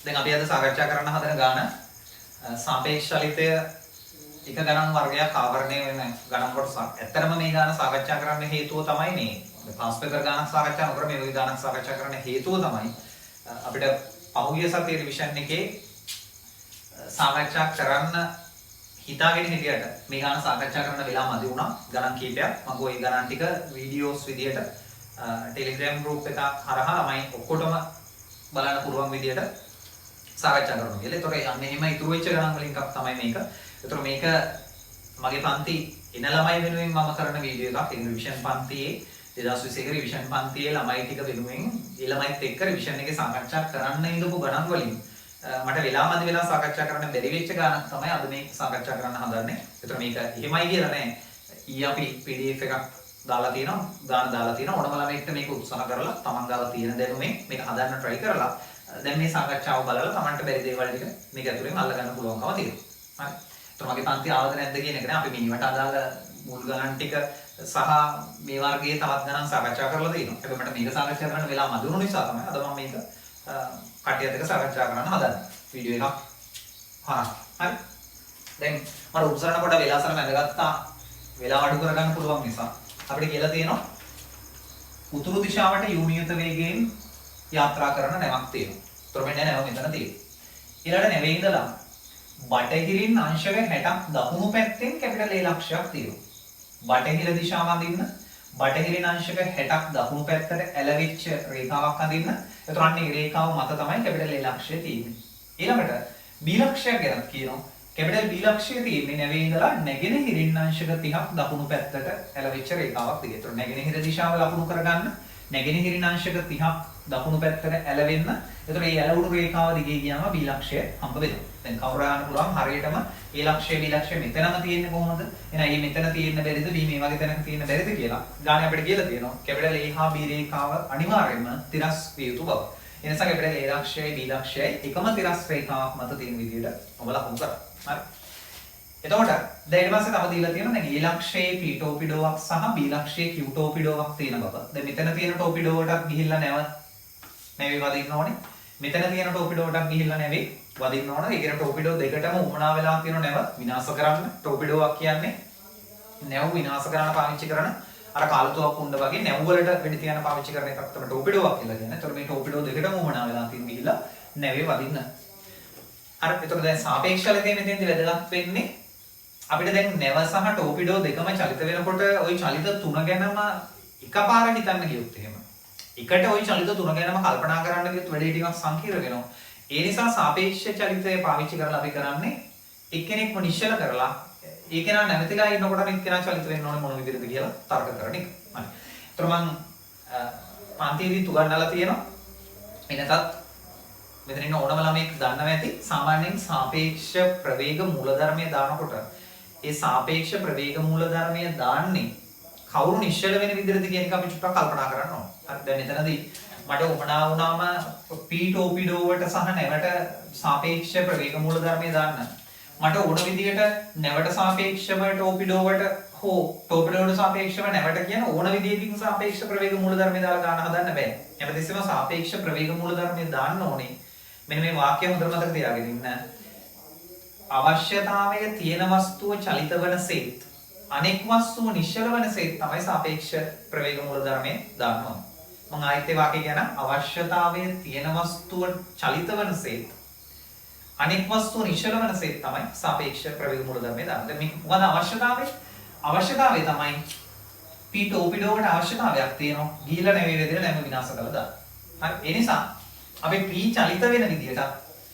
දැන් අපි අද සාකච්ඡා කරන්න හදන ගාන සාපේක්ෂ චලිතය එක ගණන් වර්ගයක් ආවරණය වෙන ගණන් කොටසක්. ඇත්තටම මේ ගාන සාකච්ඡා කරන්න හේතුව තමයි මේ ක්ලාස් පේපර් ගානක් සාකච්ඡා නොකර මේ වගේ ගානක් සාකච්ඡා කරන්න හේතුව තමයි අපිට පහුගිය සතියේ රිවිෂන් එකේ සාකච්ඡා කරන්න හිතාගෙන හිටියට මේ ගාන සාකච්ඡා කරන්න වෙලා මදි වුණා. ගණන් කීපයක් මම ওই ගණන් ටික වීඩියෝස් විදියට ටෙලිග්‍රෑම් ගෲප් එක හරහා ළමයි ඔක්කොටම බලන්න පුළුවන් විදියට සාකච්ඡා කරනවා කියලා. ඒතකොට අන්න එහෙම ඉතුරු වෙච්ච ගණන් වලින් එකක් තමයි මේක. ඒතකොට මේක මගේ පන්ති එන ළමයි වෙනුවෙන් මම කරන වීඩියෝ එකක්. ඒ රිවිෂන් පන්තියේ 2021 රිවිෂන් පන්තියේ ළමයි ටික වෙනුවෙන් ඒ ළමයිත් එක්ක රිවිෂන් එකේ සාකච්ඡා කරන්න ඉඳපු ගණන් වලින් මට වෙලාමදි වෙලා සාකච්ඡා කරන්න බැරි වෙච්ච ගණන් තමයි අද මේ සාකච්ඡා කරන්න හදන්නේ. ඒතකොට මේක එහෙමයි කියලා නෑ. ඊ අපි PDF එකක් දාලා තියෙනවා, ගාන දාලා තියෙනවා. ඕනම ළමයෙක්ට මේක උත්සාහ කරලා තමන් ගාලා තියෙන දැනුමෙන් මේක හදන්න try කරලා දැන් මේ සාකච්ඡාව බලලා තමන්ට බැරි දේවල් ටික මේක ඇතුලෙන් අල්ලගන්න පුළුවන්කම තියෙනවා. හරි. ඒතර මගේ පන්ති ආවද නැද්ද කියන එක නේ අපි මේවට අදාළ මුල් ගණන් ටික සහ මේ වර්ගයේ තවත් ගණන් සාකච්ඡා කරලා තියෙනවා. හැබැයි මට මේක සාකච්ඡා කරන්න වෙලා මදි වුණු නිසා තමයි අද මම මේක කටියත් එක්ක සාකච්ඡා කරන්න හදන්නේ. වීඩියෝ එකක්. හරි. දැන් මම උපසරණ කොට වෙලාසර මැදගත්තා වෙලා අඩු කරගන්න පුළුවන් නිසා අපිට කියලා තියෙනවා උතුරු දිශාවට යූනියත වේගයෙන් යාත්‍රා කරන නැවක් තියෙනවා. ඒතර මෙන්න නැව මෙතන තියෙනවා. ඊළඟට නැවේ ඉඳලා බටහිරින් අංශක 60ක් දකුණු පැත්තෙන් කැපිටල් A ලක්ෂයක් තියෙනවා. බටහිර දිශාව අඳින්න බටහිරින් අංශක 60ක් දකුණු පැත්තට ඇලවිච්ච රේඛාවක් අඳින්න. ඒතර අන්න මේ රේඛාව මත තමයි කැපිටල් A ලක්ෂය තියෙන්නේ. ඊළඟට B ලක්ෂයක් ගැන කියනවා. කැපිටල් B ලක්ෂය තියෙන්නේ නැවේ ඉඳලා නැගෙනහිරින් අංශක 30ක් දකුණු පැත්තට ඇලවිච්ච රේඛාවක් දිගේ. ඒතර නැගෙනහිර දිශාව ලකුණු කරගන්න නැගෙනහිරින් අංශක 30ක් දකුණු පැත්තට ඇලවෙන්න. ඒතර මේ ඇලවුණු රේඛාව දිගේ ගියාම B ලක්ෂය හම්බ වෙනවා. දැන් කවුරු යන්න පුළුවන් හරියටම A ලක්ෂය B ලක්ෂය මෙතනම තියෙන්නේ කොහොමද? එහෙනම් මේ මෙතන තියෙන්න බැරිද B මේ වගේ තැනක තියෙන්න බැරිද කියලා. ගානේ අපිට කියලා තියෙනවා. කැපිටල් A හා B රේඛාව අනිවාර්යයෙන්ම තිරස් විය යුතු බව. ඒ නිසා කැපිටල් A ලක්ෂයයි B ලක්ෂයයි එකම තිරස් රේඛාවක් මත තියෙන විදිහට ඔබ ලකුණු කරා. හරි. එතකොට දැන් ඊට පස්සේ තව දීලා තියෙනවා දැන් A ලක්ෂයේ P ටෝපිඩෝවක් සහ B ලක්ෂයේ Q ටෝපිඩෝවක් තියෙන බව. දැන් මෙතන තියෙන ටෝපිඩෝවටත් ගිහිල්ලා නැවේ වදින්න ඕනේ. මෙතන තියෙන ටෝපිඩෝවටත් ගිහිල්ලා නැවේ වදින්න ඕනේ. ඒ කියන්නේ ටෝපිඩෝ දෙකටම උමනා වෙලා තියෙන නැව විනාශ කරන්න. ටෝපිඩෝවක් කියන්නේ නැව විනාශ කරන්න පාවිච්චි කරන අර කාලතුවක් උණ්ඩ වගේ නැව් වලට වෙඩි තියන පාවිච්චි කරන එකක් තමයි ටෝපිඩෝවක් කියලා කියන්නේ. ඒතකොට මේ ටෝපිඩෝ දෙකටම උමනා වෙලා තියෙන ගිහිල්ලා නැවේ වදින්න. අර ඒතකොට දැන් සාපේක්ෂ චලිතය මෙතෙන්දී වැදගත් වෙන්නේ අපිට දැන් නැව සහ ටෝපිඩෝ දෙකම චලිත වෙනකොට ওই චලිත තුන ගැනම එකපාර හිතන්න ගියොත් එහෙම එකට ওই චලිත තුන ගැනම කල්පනා කරන්න ගියොත් වැඩේ ටිකක් සංකීර්ණ වෙනවා. ඒ නිසා සාපේක්ෂ චලිතය පාවිච්චි කරලා අපි කරන්නේ එක්කෙනෙක්ව නිශ්චල කරලා ඒ කෙනා නැවතිලා ඉන්නකොට අනිත් කෙනා චලිත වෙන්න ඕනේ මොන විදිහටද කියලා තර්ක කරන එක. හරි. ඒතර මම පන්තියේදී උගන්වලා තියෙනවා. එනකත් මෙතන ඉන්න ඕනම ළමෙක් දන්නවා ඇති සාමාන්‍යයෙන් සාපේක්ෂ ප්‍රවේග මූලධර්මය දානකොට ඒ සාපේක්ෂ ප්‍රවේග මූලධර්මය දාන්නේ කවුරු නිශ්චල වෙන විදිහටද කියන එක අපි චුට්ටක් කල්පනා කරන්න ඕන. හරි දැන් එතනදී මට උමනා වුණාම P ටෝපිඩෝ වලට සහ නැවට සාපේක්ෂ ප්‍රවේග මූලධර්මය දාන්න. මට ඕන විදිහට නැවට සාපේක්ෂව ටෝපිඩෝ වලට හෝ ටෝපිඩෝ වලට සාපේක්ෂව නැවට කියන ඕන විදිහකින් සාපේක්ෂ ප්‍රවේග මූලධර්මය දාලා ගන්න හදන්න බෑ. හැමතිස්සෙම සාපේක්ෂ ප්‍රවේග මූලධර්මය දාන්න ඕනේ. මෙන්න මේ වාක්‍ය හොඳට මතක තියාගෙන ඉන්න. අවශ්‍යතාවය තියෙන වස්තුව චලිත වනසේත් අනෙක් වස්තුව නිශ්චල වනසේත් තමයි සාපේක්ෂ ප්‍රවේග මූලධර්මය දාන්න ඕනේ. මම ආයෙත් ඒ වාක්‍ය කියන අවශ්‍යතාවය තියෙන වස්තුව චලිත වනසේත් අනෙක් වස්තුව නිශ්චල වනසේත් තමයි සාපේක්ෂ ප්‍රවේග මූලධර්මය දාන්න. දැන් මේක මොකද අවශ්‍යතාවය? අවශ්‍යතාවය තමයි P ටෝපිඩෝවට අවශ්‍යතාවයක් තියෙනවා. ගිහිලා නැවේ වෙදෙලා නැව විනාශ කරලා දාන්න. හරි. ඒ නිසා අපි P චලිත වෙන විදියට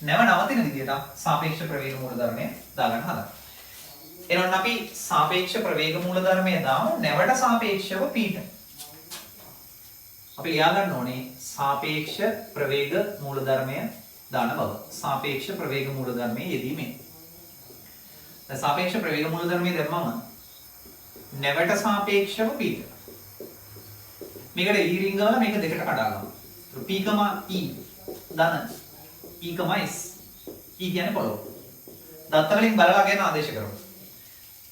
නැව නවතින විදියට සාපේක්ෂ ප්‍රවේග මූලධර්මය දාගන්න හදනවා. එහෙනම් අපි සාපේක්ෂ ප්‍රවේග මූලධර්මය දාමු නැවට සාපේක්ෂව P ට. අපි ලියා ගන්න ඕනේ සාපේක්ෂ ප්‍රවේග මූලධර්මය දාන බව. සාපේක්ෂ ප්‍රවේග මූලධර්මයේ යෙදීමෙන්. දැන් සාපේක්ෂ ප්‍රවේග මූලධර්මය දැම්මම නැවට සාපේක්ෂව P ට. මේකට E රිංග වල මේක දෙකට කඩා ගමු. P, E ධන E, S. E කියන්නේ පොළොව. දත්ත වලින් බලලා ගැන ආදේශ කරමු.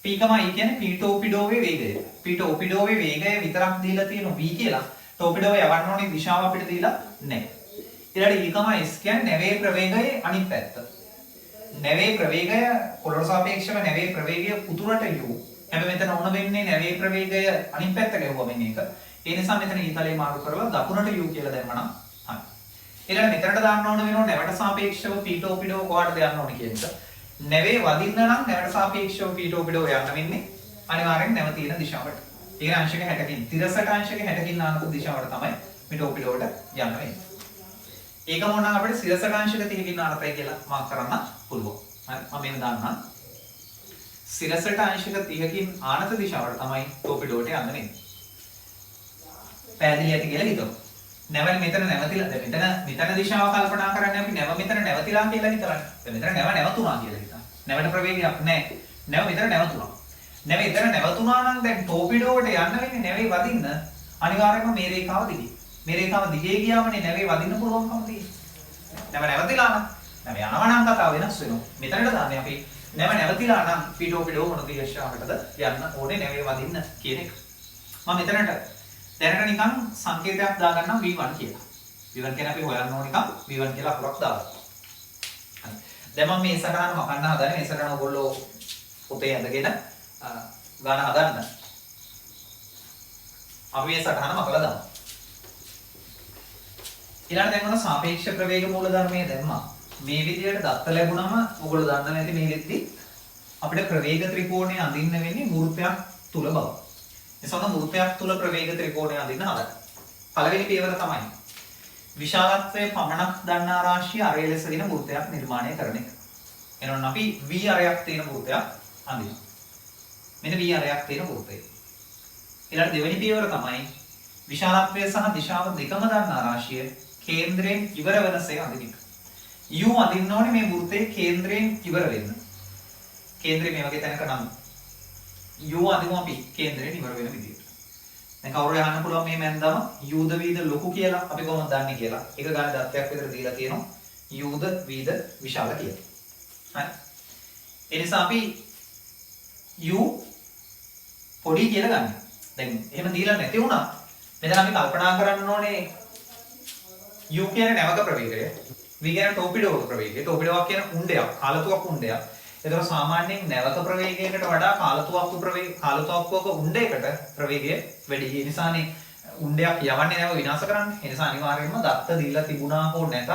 P, E කියන්නේ P ටෝපිඩෝවේ වේගය. P ටෝපිඩෝවේ වේගය විතරක් දීලා තියෙන V කියලා. ටෝපිඩෝව යවන්න ඕනේ දිශාව අපිට දීලා නැහැ. ඊළඟ ඊකම s කියන්නේ නැවේ ප්‍රවේගයේ අනිත් පැත්ත. නැවේ ප්‍රවේගය පොළොවට සාපේක්ෂව නැවේ ප්‍රවේගය උතුරට u. හැබැයි මෙතන ඕන වෙන්නේ නැවේ ප්‍රවේගය අනිත් පැත්ත ගෙවුවා වෙන එක. ඒ නිසා මෙතන ඊතලයේ මාරු කරලා දකුණට u කියලා දැම්මනම් හරි. ඊළඟ මෙතනට දාන්න ඕන වෙනවා නැවට සාපේක්ෂව පීඨෝපිඩෝ කොහාටද යන්න ඕන කියන එක. නැවේ වදින්න නම් නැවට සාපේක්ෂව පීඨෝපිඩෝ යන්න වෙන්නේ අනිවාර්යෙන් නැව තියෙන දිශාවට. ඒ අංශක 60කින් 63 අංශක 60කින් නානක දිශාවට තමයි පීඨෝපිඩෝට යන්න වෙන්නේ. ඒක මොනවා අපිට 63 අංශක 30කින් නානකයි කියලා මාක් කරන්න පුළුවන්. හරි මම මේව දාන්නම්. 63 අංශක 30කින් ආනත දිශාවට තමයි ටෝපිඩෝට යන්න වෙන්නේ. පැහැදිලි ඇති කියලා හිතමු. නැව මෙතන නැවතිලා මෙතන දිශාව කල්පනා කරන්නේ අපි නැව මෙතන නැවතිලා කියලා හිතලා. දැන් මෙතන නැව නැවතුණා කියලා හිතන්න. නැවට ප්‍රවේගයක් නැහැ. නැව මෙතන නැවතුණා. නැව මෙතන නැවතුණා නම් දැන් ටෝපිඩෝට යන්න වෙන්නේ නැවේ වදින්න අනිවාර්යයෙන්ම මේ රේඛාව දිගේ. මේ රේඛාව දිගේ ගියාමනේ නැවේ වදින්න පුළුවන්කම තියෙන්නේ. නැව නැවතිලා නම් නැව යනවා නම් කතාව වෙනස් වෙනවා. මෙතනට දාන්නේ අපි නැව නැවතිලා නම් ටෝපිඩෝ මොන දිශාවකටද යන්න ඕනේ නැවේ වදින්න කියන එක. මම මෙතනට දැනට නිකන් සංකේතයක් දාගන්නම් V1 කියලා. V1 කියන අපි හොයන්න ඕන එකක් V1 කියලා අකුරක් දාගන්න. හරි. දැන් මම මේ සටහන මකන්න හදන්නේ. මේ සටහන ඔයගොල්ලෝ පොතේ ඇඳගෙන ගාන හදන්න. අපි මේ සටහන මකලා දාමු. ඊළඟ දැන් මොන සාපේක්ෂ ප්‍රවේග මූලධර්මයේ දැම්මා. මේ විදිහට දත්ත ලැබුණම ඔයගොල්ලෝ දන්න නැති මේ දෙද්දි අපිට ප්‍රවේග ත්‍රිකෝණය අඳින්න වෙන්නේ වෘත්තයක් තුල බව. එසොන වෘත්තයක් තුල ප්‍රවේග ත්‍රිකෝණය අඳින්න හදන්න. පළවෙනි පියවර තමයි විශාලත්වයේ පමණක් දන්නා රාශිය අරය ලෙස දින වෘත්තයක් නිර්මාණය කරන එක. එහෙනම් අපි v අරයක් තියෙන වෘත්තයක් අඳිනවා. මෙන්න v අරයක් තියෙන වෘත්තය. ඊළඟ දෙවෙනි පියවර තමයි විශාලත්වය සහ දිශාව දෙකම දන්නා රාශිය කේන්ද්‍රයෙන් ඉවර වෙනසේ අඳින එක. u අඳින්න ඕනේ මේ වෘත්තයේ කේන්ද්‍රයෙන් ඉවර වෙන්න. කේන්ද්‍රය මේ වගේ තැනක නම් u අඳිමු අපි කේන්ද්‍රයෙන් ඉවර වෙන විදිහට. දැන් කවුරු යහන්න පුළුවන් මේ මැන්දම u ද v ද ලොකු කියලා අපි කොහොමද දන්නේ කියලා. ඒක ගන්න දත්තයක් විතර දීලා තියෙනවා. u ද v ද විශාල කියලා. හරි. ඒ නිසා අපි u පොඩි කියලා ගන්න. දැන් එහෙම දීලා නැති වුණා. මෙතන අපි කල්පනා කරන්න ඕනේ u කියන්නේ නැවක ප්‍රවේගය. v කියන්නේ ටෝපිඩෝක ප්‍රවේගය. ටෝපිඩෝවක් කියන උණ්ඩයක්, කාලතුවක් උණ්ඩයක්. ඒතර සාමාන්‍යයෙන් නැවක ප්‍රවේගයකට වඩා කාලතුවක්කුවක උණ්ඩයකට ප්‍රවේගය වැඩි. ඒ නිසානේ උණ්ඩයක් යවන්නේ නැව විනාශ කරන්නේ. ඒ නිසා අනිවාර්යයෙන්ම දත්ත දීලා තිබුණා හෝ නැත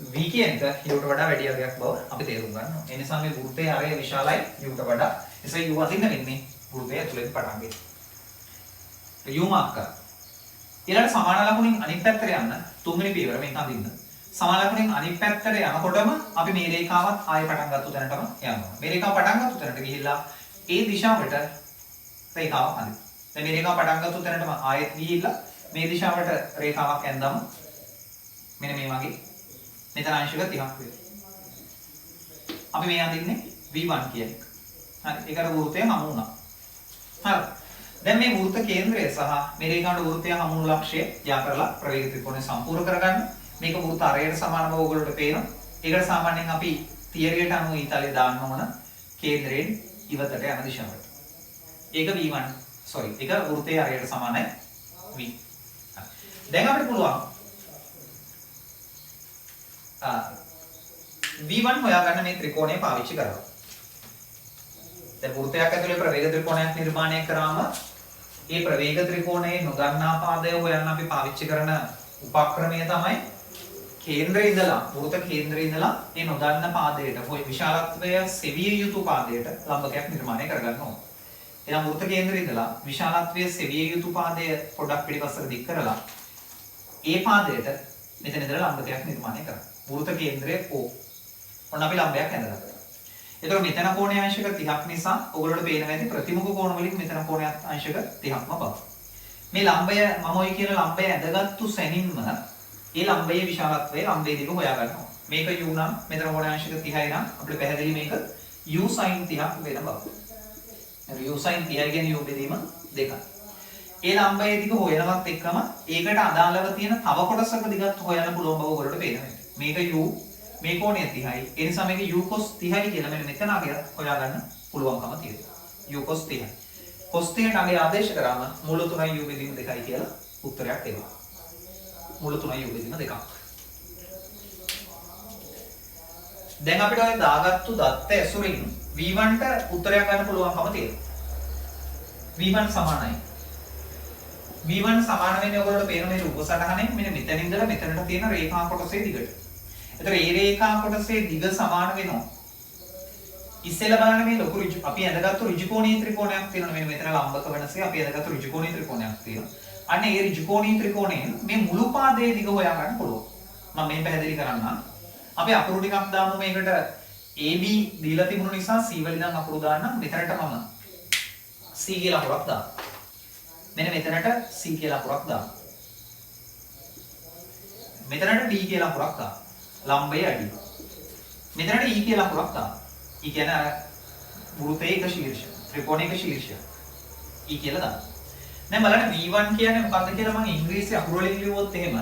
v කියන එක ඊට වඩා වැඩි අගයක් බව අපි තේරුම් ගන්න ඕනේ. ඒ නිසා මේ වෘත්තයේ ආරය විශාලයි ඊට වඩා. එසේ u අදින්න වෙන්නේ වෘත්තය ඇතුළේ පටන් ගන්න. u මාක් කරා. ඊළඟ සමාන ලකුණින් අනිත් පැත්තට යන්න තුන්වෙනි පියවර මේක අදින්න. සමාන ලකුණෙන් අනිත් පැත්තට යනකොටම අපි මේ රේඛාවත් ආයෙ පටන් ගත්ත තැනටම යනවා. මේ රේඛාව පටන් ගත්ත තැනට ගිහිල්ලා ඒ දිශාවට රේඛාවක් අදින්න. දැන් මේ රේඛාව පටන් ගත්ත තැනටම ආයෙත් ගිහිල්ලා මේ දිශාවට රේඛාවක් ඇඳමු. මෙන්න මේ වගේ මෙතන අංශක 30ක් වෙයි. අපි මේ අදින්නේ V1 කියන එක. හරි. ඒකට වෘත්තය හමු වුණා. හරි. දැන් මේ වෘත්ත කේන්ද්‍රය සහ මේ රේඛාවට වෘත්තය හමු වුණු ලක්ෂය යා කරලා ප්‍රවේග ත්‍රිකෝණය සම්පූර්ණ කරගන්න. මේක වෘත්ත අරයට සමාන බව ඔයගොල්ලන්ට පේනවා. ඒකට සාමාන්‍යයෙන් අපි තියරියට අනුව ඊතලයේ දාන්න ඕන කේන්ද්‍රයෙන් ඉවතට යන දිශාවට. ඒක V1 sorry ඒක වෘත්තයේ අරයට සමානයි V. දැන් අපිට පුළුවන් V1 හොයාගන්න මේ ත්‍රිකෝණය පාවිච්චි කරලා. දැන් වෘත්තයක් ඇතුලේ ප්‍රවේග ත්‍රිකෝණයක් නිර්මාණය කරාම ඒ ප්‍රවේග ත්‍රිකෝණයේ නොදන්නා පාදය හොයන්න අපි පාවිච්චි කරන උපක්‍රමය තමයි කේන්ද්‍රයේ ඉඳලා වෘත කේන්ද්‍රයේ ඉඳලා මේ නොදන්න පාදයට හොය විශාලත්වය සෙවිය යුතු පාදයට ලම්බකයක් නිර්මාණය කරගන්න ඕන. එහෙනම් වෘත කේන්ද්‍රයේ ඉඳලා විශාලත්වය සෙවිය යුතු පාදය පොඩක් පිටිපස්සට දික් කරලා ඒ පාදයට මෙතන ඉඳලා ලම්බකයක් නිර්මාණය කරන්න. වෘත කේන්ද්‍රයේ O. ඔන්න අපි ලම්බයක් ඇඳලා. එතකොට මෙතන කෝණය අංශක 30ක් නිසා ඔයගොල්ලෝට පේනවා ඇති ප්‍රතිමුඛ කෝණ වලින් මෙතන කෝණය අංශක 30ක්ම බව. මේ ලම්බය මම ඔය කියන ලම්බය ඇඳගත්තු සැනින්ම ඒ ලම්බයේ විශාලත්වය ලම්බයේ දිග හොයා ගන්නවා. මේක u නම් මෙතන කෝණය අංශක 30යි නම් අපිට පැහැදිලි මේක u sin 30ක් වෙන බව. එතන u sin 30 කියන්නේ u බෙදීම 2යි. ඒ ලම්බයේ දිග හොයනවත් එක්කම ඒකට අදාළව තියෙන තව කොටසක දිගත් හොයන්න පුළුවන් බව ඔයගොල්ලෝට පේනවා. මේක u මේ කෝණය 30යි. ඒ නිසා මේක u cos 30යි කියලා මෙන්න මෙතන අගය හොයාගන්න පුළුවන්කම තියෙනවා. u cos 30යි. cos 30ට අගය ආදේශ කරාම මූල 3යි u බෙදීම 2යි කියලා උත්තරයක් එනවා. මූල 3යි u බෙදීම 2ක්. දැන් අපිට ඔය දාගත්තු දත්ත ඇසුරින් V1 ට උත්තරයක් ගන්න පුළුවන්කම තියෙනවා. V1 සමානයි. V1 සමාන වෙන්නේ ඔයගොල්ලෝ පේන මේ උපසටහනෙන් මෙන්න මෙතන ඉඳලා මෙතනට තියෙන රේඛා කොටසේ දිගට. ඒතර මේ රේඛා කොටසේ දිග සමාන වෙනවා. ඉස්සෙල්ලා බලන්න මේ ලොකු අපි ඇඳගත්තු ඍජුකෝණීය ත්‍රිකෝණයක් තියෙනවා. මෙන්න මෙතන ලම්බක වෙනසේ අපි ඇඳගත්තු ඍජුකෝණීය ත්‍රිකෝණයක් තියෙනවා. අන්න ඒ ඍජුකෝණීය ත්‍රිකෝණයෙන් මේ මුළු පාදයේ දිග හොයා ගන්න පුළුවන්. මම මේ පැහැදිලි කරන්නම්. අපි අකුරු ටිකක් දාමු මේකට AB දීලා තිබුණු නිසා C වලින් නම් අකුරු දාන්න. මෙතනට මම C කියලා අකුරක් දානවා. මෙන්න මෙතනට C කියලා අකුරක් දානවා. මෙතනට D කියලා අකුරක් දානවා. ලම්බයේ අඩිය. මෙතනට E කියලා අකුරක් දානවා. E කියන්නේ අර වෘත්තයේ එක ශීර්ෂය. ත්‍රිකෝණයේ එක ශීර්ෂය. E කියලා දානවා. දැන් බලන්න V1 කියන්නේ මොකක්ද කියලා මම ඉංග්‍රීසි අකුරු වලින් ලියුවොත් එහෙම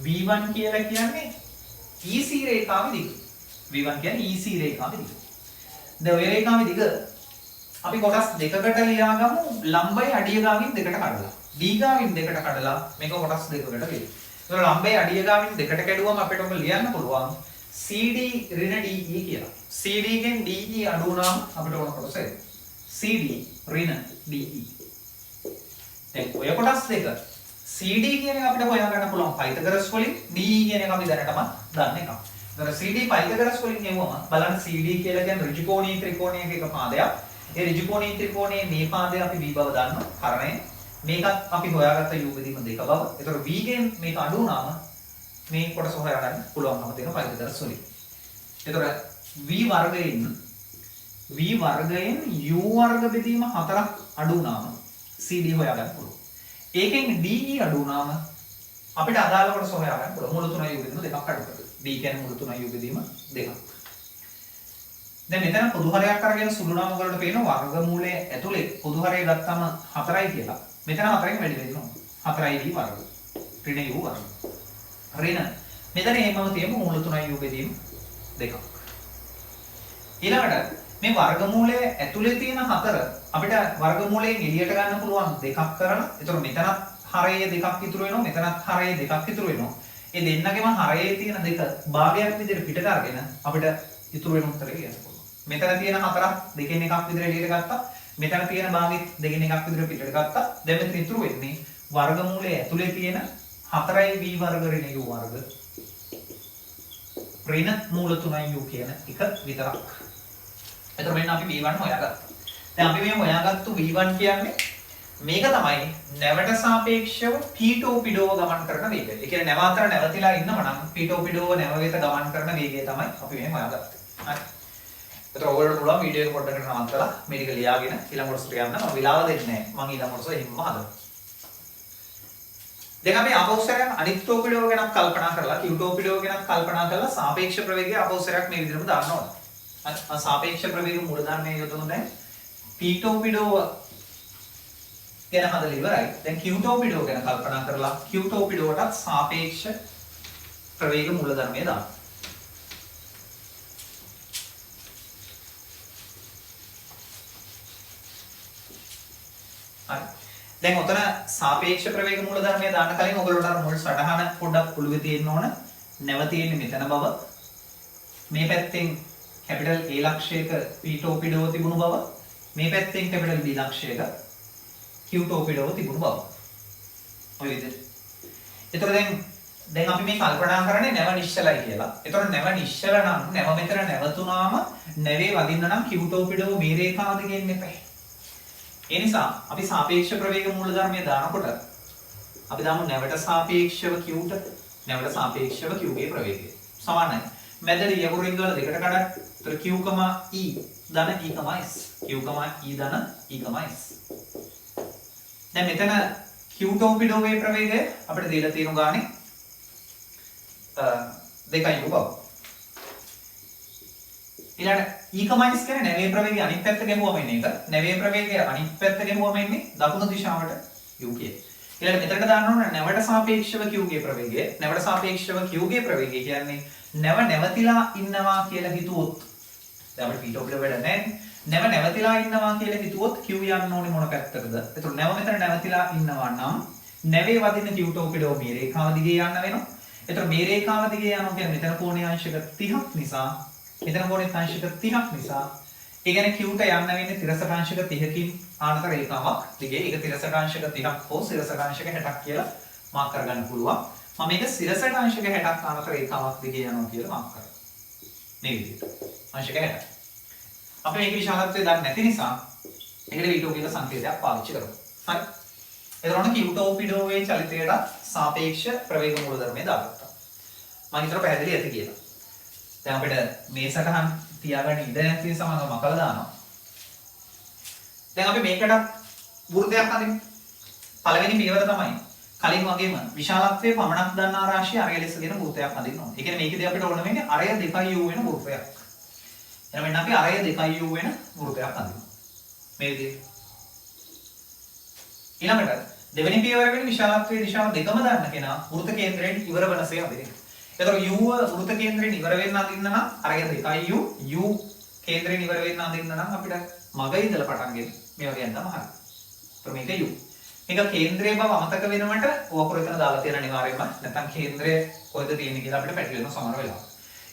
V1 කියලා කියන්නේ EC රේඛාවේ දිග. V1 කියන්නේ EC රේඛාවේ දිග. දැන් ඔය රේඛාවේ දිග අපි කොටස් දෙකකට ලියාගමු ලම්බයේ අඩිය ගාවින් දෙකට කඩලා. D ගාවින් දෙකට කඩලා මේක කොටස් දෙකකට ලියමු. ඒතර ලම්බයේ අඩිය ගාවින් දෙකට කැඩුවම අපිට ඔක ලියන්න පුළුවන් CD ඍණ DE කියලා. CD ගෙන් DE අඩු වුණාම අපිට ඕන කොටස එන්නේ. CD ඍණ DE. දැන් ඔය කොටස් දෙක CD කියන එක අපිට හොයාගන්න පුළුවන් පයිතගරස් වලින් DE කියන එක අපි දැනටම දන්න එකක්. ඒතර CD පයිතගරස් වලින් ගෙවුවම බලන්න CD කියලා කියන්නේ ඍජුකෝණීය ත්‍රිකෝණයක එක පාදයක්. ඒ ඍජුකෝණීය ත්‍රිකෝණයේ මේ පාදය අපි V බව දන්නවා. කාරණේ මේකත් අපි හොයාගත්ත u බෙදීම 2 බව. ඒතර V ගෙන් මේක අඩු වුණාම මේ කොටස හොයාගන්න පුළුවන්කම තියෙන පයිතගරස් වලින්. ඒතර V වර්ගයෙන් u වර්ග බෙදීම 4ක් අඩු වුණාම CD හොයාගන්න පුළුවන්. ඒකෙන් DE අඩු වුණාම අපිට අදාළ කොටස හොයාගන්න පුළුවන්. මුළු 3 u බෙදීම 2ක් අඩු කරලා. D කියන්නේ මුළු 3 u බෙදීම 2ක්. දැන් මෙතන පොදු හරයක් අරගෙන සුළු නාම වලට පේන වර්ගමූලයේ ඇතුලේ පොදු හරය ගත්තම 4යි කියලා. මෙතන 4න් වැඩි වෙනවා. 4යි d වර්ග. ඍණ u වර්ග. ඍණ මෙතන එහෙමම තියමු මුළු 3 u බෙදීම 2ක්. ඊළඟට මේ වර්ගමූලයේ ඇතුලේ තියෙන 4 අපිට වර්ගමූලයෙන් එළියට ගන්න පුළුවන් 2ක් කරලා. ඒතකොට මෙතනත් හරයේ 2ක් ඉතුරු වෙනවා. මෙතනත් හරයේ 2ක් ඉතුරු වෙනවා. ඒ දෙන්නගෙම හරයේ තියෙන 2 භාගයක් විදිහට පිටට අරගෙන අපිට ඉතුරු වෙන උත්තරේ කියන්න පුළුවන්. මෙතන තියෙන 4ක් දෙකෙන් එකක් විදිහට එළියට ගත්තා. මෙතන තියෙන භාගෙත් දෙකෙන් එකක් විදිහට පිටට ගත්තා. දැන් මෙතන ඉතුරු වෙන්නේ වර්ගමූලයේ ඇතුලේ තියෙන 4යි v වර්ග ඍණ u වර්ග ඍණ මූල 3යි u කියන එක විතරක්. එතකොට මෙන්න අපි V1 හොයාගත්තා. දැන් අපි මේ හොයාගත්තු V1 කියන්නේ මේක තමයි නැවට සාපේක්ෂව පීඨෝපිඩෝව ගමන් කරන වේගය. ඒ කියන්නේ නැව අතර නැවතිලා ඉන්නව නම් පීඨෝපිඩෝව නැව වෙත ගමන් කරන වේගය තමයි අපි මේ හොයාගත්තේ. හරි. එතකොට ඔයගොල්ලෝ පුළුවන් වීඩියෝ එක පොඩ්ඩකට නවත්තලා මේ ටික ලියාගෙන ඊළඟ කොටසට යන්න. මම විලාව දෙන්නේ නැහැ. මම ඊළඟ කොටස එහෙම්ම හදනවා. දැන් අපි ආපෞසරයන් අනිත්‍යෝපිඩෝව ගැන කල්පනා කරලා කියුටෝපිඩෝව ගැන කල්පනා කරලා සාපේක්ෂ ප්‍රවේගය ආපෞසරයක් මේ විදිහටම දාන්න ඕනේ. සාපේක්ෂ ප්‍රවේග මූලධර්මයේ යොදමු දැන් පීඨෝපිඩෝව ගැන හදලා ඉවරයි. දැන් කියුටෝපිඩෝව ගැන කල්පනා කරලා කියුටෝපිඩෝවටත් සාපේක්ෂ ප්‍රවේග මූලධර්මය දාන්න. හරි. දැන් ඔතන සාපේක්ෂ ප්‍රවේග මූලධර්මය දාන්න කලින් ඔයගොල්ලෝට අර මුල් සටහන පොඩ්ඩක් ඔළුවේ තියෙන්න ඕන. නැව තියෙන්නේ මෙතන බව. මේ පැත්තෙන් කැපිටල් A ලක්ෂයක පීඨෝපිඩෝව තිබුණු බව, මේ පැත්තෙන් කැපිටල් B ලක්ෂයක කියුටෝපිඩෝව තිබුණු බව. ඔය විදිහට. ඒතර දැන් අපි මේ කල්පනා කරන්නේ නැව නිශ්චලයි කියලා. ඒතර නැව නිශ්චල නම් නැව මෙතන නැවතුනාම නැවේ වදින්න නම් කියුටෝපිඩෝව මේ රේඛාව දිගේ එන්න එපා. ඒ නිසා අපි සාපේක්ෂ ප්‍රවේග මූලධර්මය දානකොට අපි දාමු නැවට සාපේක්ෂව කියුට, නැවට සාපේක්ෂව කියුගේ ප්‍රවේගය. සමානයි. මැදට යකුරින් ගාලා දෙකට කඩන්න. ඒතර q, e ධන e, s. q, e ධන e, s. දැන් මෙතන කියුටෝපිඩෝවේ ප්‍රවේගය අපිට දීලා තියෙන ගානේ 2යි බව. ඊළඟ e, s කියන්නේ නැවේ ප්‍රවේගය අනිත් පැත්ත ගෙමුවම එන එක. නැවේ ප්‍රවේගය අනිත් පැත්ත ගෙමුවම එන්නේ දකුණු දිශාවට u කියේ. ඊළඟ මෙතනට දාන්න ඕන නැවට සාපේක්ෂව q ගේ ප්‍රවේගය. නැවට සාපේක්ෂව q ගේ ප්‍රවේගය කියන්නේ නැව නැවතිලා ඉන්නවා කියලා හිතුවොත් දැන් අපිට පීඨෝපිඩෝව වැඩ නැහැ. නැව නැවතිලා ඉන්නවා කියලා හිතුවොත් q යන්න ඕනේ මොන පැත්තටද? ඒතකොට නැව මෙතන නැවතිලා ඉන්නවා නම් නැවේ වදින කියුටෝපිඩෝව මේ රේඛාව දිගේ යන්න වෙනවා. ඒතකොට මේ රේඛාව දිගේ යනවා කියන්නේ මෙතන කෝණීය අංශක 30ක් නිසා මෙතන කෝණේ අංශක 30ක් නිසා ඒ කියන්නේ Q ට යන්න වෙන්නේ තිරසකාංශක 30කින් ආනත රේඛාවක් දිගේ. ඒක තිරසකාංශක 30ක් හෝ සිරසකාංශක 60ක් කියලා මාක් කරගන්න පුළුවන්. මම මේක සිරසකාංශක 60ක් ආනත රේඛාවක් දිගේ යනවා කියලා මාක් කරා. මේ විදිහට. අංශක 60. අපි මේක විශාලත්වය දන්නේ නැති නිසා ඒකට V2 කියලා සංකේතයක් පාවිච්චි කරමු. හරි. එතකොට Q-torpedoවේ චලිතයට සාපේක්ෂ ප්‍රවේග මූලධර්මය දාගත්තා. මම හිතනවා පැහැදිලි ඇති කියලා. දැන් අපිට මේ සටහන් තියාගන්න ඉඩ නැති නිසා මම මකලා දානවා. දැන් අපි මේකට වෘත්තයක් හදිමු. පළවෙනි පියවර තමයි කලින් වගේම විශාලත්වයේ පමණක් දන්නා රාශිය අරය ලෙස දෙන වෘත්තයක් හදින්න ඕනේ. ඒ කියන්නේ මේකදී අපිට ඕන වෙන්නේ අරය 2u වෙන වෘත්තයක්. එහෙනම් මෙන්න අපි අරය 2u වෙන වෘත්තයක් හදිමු. මේ විදිහට. ඊළඟට දෙවෙනි පියවර වෙන විශාලත්වයේ දිශාව දෙකම දන්න කෙනා වෘත්ත කේන්ද්‍රයෙන් ඉවර වෙනසේ අදිනවා. එතකොට u වෘත්ත කේන්ද්‍රයෙන් ඉවර වෙන්න අදින්න නම් අරය 2u u කේන්ද්‍රයෙන් ඉවර වෙන්න අදින්න නම් අපිට මග ඉඳලා පටන් ගන්න මේ වගේ යන්නම හරි. එතකොට මේක u. මේක කේන්ද්‍රයේ බව අමතක වෙනවට ඕකර එතන දාලා තියෙන අනිවාර්යයෙන්ම නැත්නම් කේන්ද්‍රය කොහෙද තියෙන්නේ කියලා අපිට පැටලෙනවා සමහර වෙලාවට.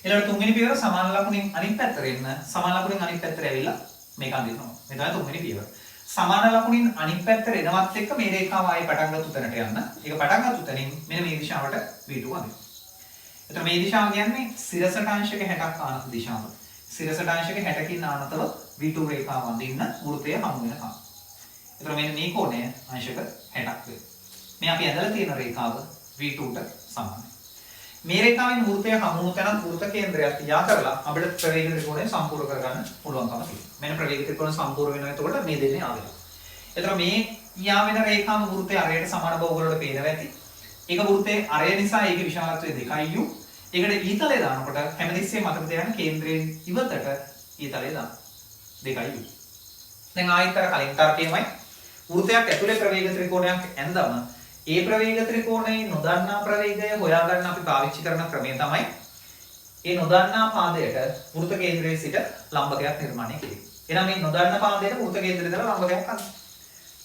ඊළඟට තුන්වෙනි පියවර සමාන ලකුණින් අනිත් පැත්තට එන්න සමාන ලකුණින් අනිත් පැත්තට ඇවිල්ලා මේක අඳිනවා. මේ තමයි තුන්වෙනි පියවර. සමාන ලකුණින් අනිත් පැත්තට එනවත් එක්ක මේ රේඛාව ආයේ පටන් ගත්ත තැනට යන්න. ඒක පටන් ගත්ත තැනින් මෙන්න මේ දිශාවට V2 අඳිනවා. එතකොට මේ දිශාව කියන්නේ සිරසටාංශක 60ක් ආනත දිශාව. සිරසටාංශක 60කින් ආනතව V2 රේඛාව අඳින්න වෘත්තය හමු වෙනවා. එතකොට මෙන්න මේ කෝණය අංශක 60ක් වෙනවා. මේ අපි ඇදලා තියෙන රේඛාව V2ට සමානයි. මේ රේඛාවෙන් වෘත්තය හමු වුණ තැනත් වෘත්ත කේන්ද්‍රයක් යා කරලා අපිට ප්‍රවේග ත්‍රිකෝණය සම්පූර්ණ කරගන්න පුළුවන්කම තියෙනවා. මෙන්න ප්‍රවේග ත්‍රිකෝණය සම්පූර්ණ වෙනවා. එතකොට මේ දෙන්නේ ආවෙලා. එතකොට මේ යා වෙන රේඛාව වෘත්තය අරයට සමාන බව ඔයගොල්ලෝ පේනවා ඇති. ඒක වෘත්තයේ අරය නිසා ඒකේ විශාලත්වය 2u. ඒකට ඊතලය දානකොට හැමතිස්සෙම මතක තියාගන්න කේන්ද්‍රයෙන් ඉවතට ඊතලය දාන්න. 2u. දැන් ආයතර කලින් තර්කයමයි වෘත්තයක් ඇතුලේ ප්‍රවේග ත්‍රිකෝණයක් ඇඳම ඒ ප්‍රවේග ත්‍රිකෝණයේ නොදන්නා ප්‍රවේගය හොයාගන්න අපි පාවිච්චි කරන ක්‍රමය තමයි ඒ නොදන්නා පාදයට වෘත්ත කේන්ද්‍රයේ සිට ලම්බකයක් නිර්මාණය කිරීම. එහෙනම් මේ නොදන්නා පාදයට වෘත්ත කේන්ද්‍රයේ ඉඳලා ලම්බකයක් හදන්න.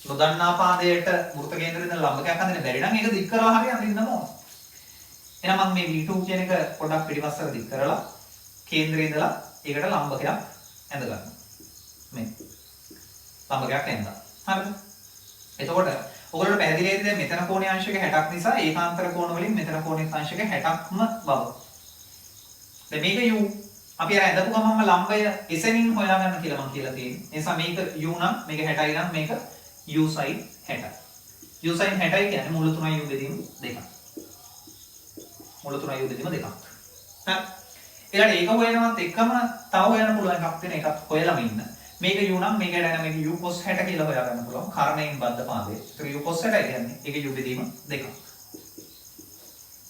නොදන්නා පාදයට වෘත්ත කේන්ද්‍රයේ ඉඳලා ලම්බකයක් හදන්න බැරි නම් ඒක දික් කරලා හරි අඳින්නම ඕන. එහෙනම් මම මේ V2 කියන එක පොඩ්ඩක් පිටිපස්සට දික් කරලා කේන්ද්‍රයේ ඉඳලා ඒකට ලම්බකයක් ඇඳ ගන්නවා. මේ ලම්බකයක් ඇඳලා. හරිද? එතකොට ඔයගොල්ලෝ පැහැදිලිද මෙතන කෝණයේ අංශක 60ක් නිසා ඒකාන්තර කෝණ වලින් මෙතන කෝණයේ අංශක 60ක්ම බව. දැන් මේක u අපි අර ඇඳපු ගමන්ම ලම්බය එසෙනින් හොයාගන්න කියලා මම කියලා තියෙන්නේ. ඒ නිසා මේක u නම් මේක 60යි නම් මේක u sin 60යි. u sin 60යි කියන්නේ මුල 3යි u බෙදීම 2ක්. මුල 3යි u බෙදීම 2ක්. හරි. ඊළඟට ඒක හොයනවත් එකම තව හොයන්න පුළුවන් එකක් තියෙන එකක් හොයලාම ඉන්න. මේක u නම් මේක දැන මේක u cos 60 කියලා හොයාගන්න පුළුවන් කර්ණයෙන් බද්ධ පාදේ. ඒක u cos 60 කියන්නේ ඒක u බෙදීම 2ක්.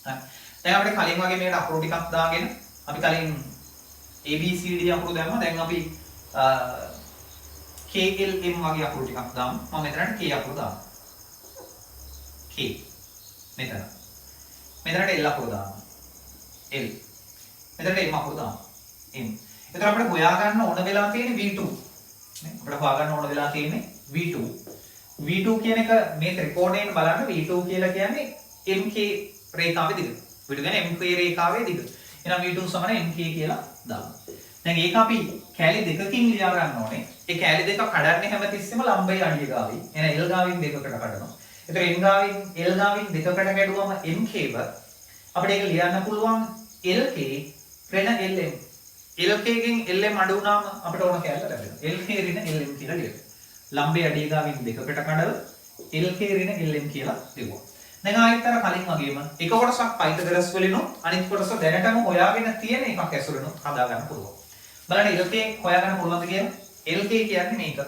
හරි. දැන් අපිට කලින් වගේ මේකට අකුරු ටිකක් දාගෙන අපි කලින් ABCD අකුරු දැම්මා. දැන් අපි KLM වගේ අකුරු ටිකක් දාමු. මම මෙතනට K අකුරු දානවා. K. මෙතන. මෙතනට L අකුරු දානවා. L. මෙතනට M අකුරු දානවා. M. එතකොට අපිට හොයාගන්න ඕන වෙලා තියෙන්නේ V2. අපිට හොයාගන්න ඕන වෙලා තියෙන්නේ V2. V2 කියන එක මේ ත්‍රිකෝණයෙන් බලන්න V2 කියලා කියන්නේ MK රේඛාවේ දිග. V2 කියන්නේ MK රේඛාවේ දිග. එහෙනම් V2 සමාන MK කියලා දාමු. දැන් ඒක අපි කැලි දෙකකින් ලියා ගන්න ඕනේ. ඒ කැලි දෙක කඩන්නේ හැමතිස්සෙම ලම්බයේ අඩිය ගාවේ. එහෙනම් L ගාවින් දෙකකට කඩනවා. ඒතර M ගාවින් L ගාවින් දෙකකට කැඩුවම MK ව අපිට ඒක ලියන්න පුළුවන් LK ඍණ LM. LK ගෙන් LM අඩු වුණාම අපිට ඕන කැලල ලැබෙනවා. LK ඍණ LM කියලා ලියනවා. ලම්බයේ අඩිය ගාවින් දෙකකට කඩලා LK ඍණ LM කියලා ලියුවා. දැන් ආයෙත් අර කලින් වගේම එක කොටසක් පයිතගරස් වලිනොත් අනිත් කොටස දැනටම හොයාගෙන තියෙන එකක් ඇසුරෙනොත් හදා ගන්න පුළුවන්. බලන්න LK හොයාගන්න පුළුවන්ද කියලා? LK කියන්නේ මේක.